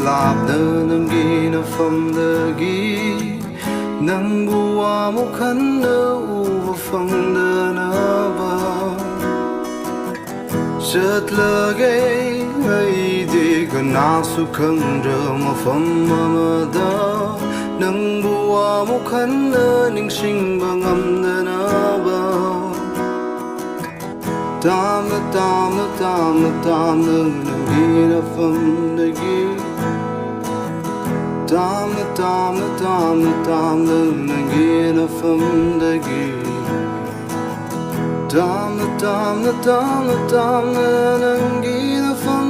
labda nangina famdagi nang buwa mo khana uva famdana ba chợt lagay ay di ka nasu khandra mafam amada nang buwa mo khana ningsing bangamdana ba Tamna tamna tamna tamna nangina famdagi Tamna tamna tamna tamna nangina famdagi Tamna tamna tamna tamna nangina famdagi